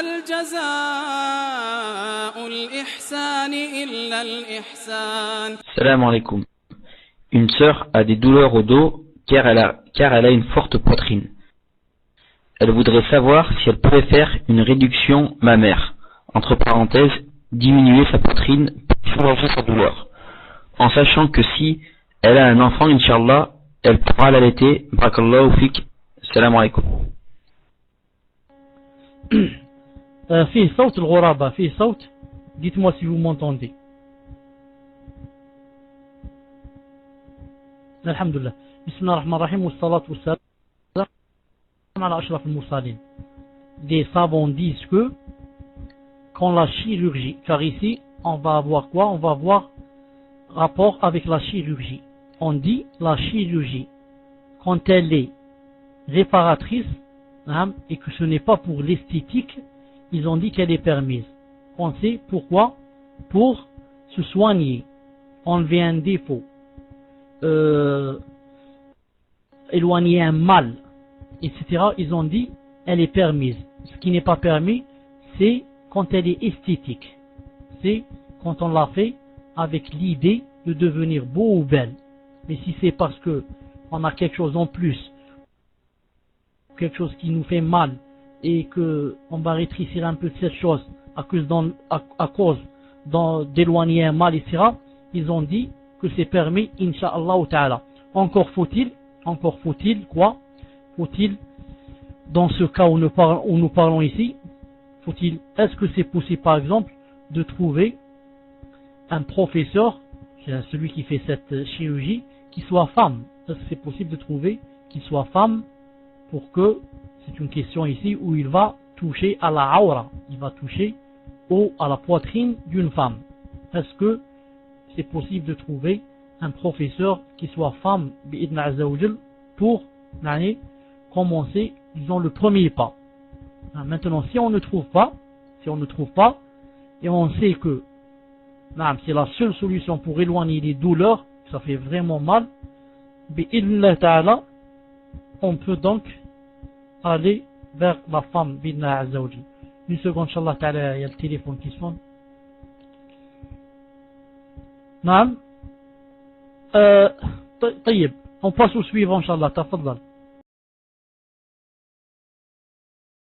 هل جزاء الإحسان إلا الإحسان. Salam alaikum. Une sœur a des douleurs au dos car elle a une forte poitrine. Elle voudrait savoir si elle pourrait faire une réduction mammaire, entre parenthèses, diminuer sa poitrine pour soulager sa douleur, en sachant que si elle a un enfant, Inch'Allah, elle pourra l'allaiter. Barakallahu fik. Salam alaikum. فيه صوت الغرابة فيه صوت. Dites-moi si vous m'entendez. Alhamdulillah. Bismillah ar-Rahman ar-Rahim. Wassalatu wassalam ala ashraf al-mursalin. Des savants disent que quand la chirurgie, car ici on va avoir quoi? On va avoir rapport avec la chirurgie. On dit la chirurgie quand elle est réparatrice et que ce n'est pas pour l'esthétique, ils ont dit qu'elle est permise. On sait pourquoi? Pour se soigner, enlever un défaut, éloigner un mal, etc. Ils ont dit elle est permise. Ce qui n'est pas permis, c'est quand elle est esthétique. C'est quand on l'a fait avec l'idée de devenir beau ou belle. Mais si c'est parce que on a quelque chose en plus, quelque chose qui nous fait mal, et que on va rétrécir un peu de cette chose à cause d'éloigner un mal, etc., ils ont dit que c'est permis, Inch'Allah ta'ala. Encore faut-il quoi? Faut-il, dans ce cas où nous parlons ici, est-ce que c'est possible par exemple de trouver un professeur, celui qui fait cette chirurgie, qui soit femme? Est-ce que c'est possible de trouver qu'il soit femme, pour que, c'est une question ici où il va toucher à la aura, il va toucher à la poitrine d'une femme. Est-ce que c'est possible de trouver un professeur qui soit femme, bi'idn azza wa jal, pour commencer, disons, le premier pas? Maintenant, si on ne trouve pas, et on sait que c'est la seule solution pour éloigner les douleurs, ça fait vraiment mal, bi'idn ta'ala, on peut donc aller vers la femme, bi'idn azza wa jal. Une seconde, Inch'Allah ta'ala, il y a le téléphone qui sonne. طيب, on passe au suivant, Inch'Allah, tafadhal.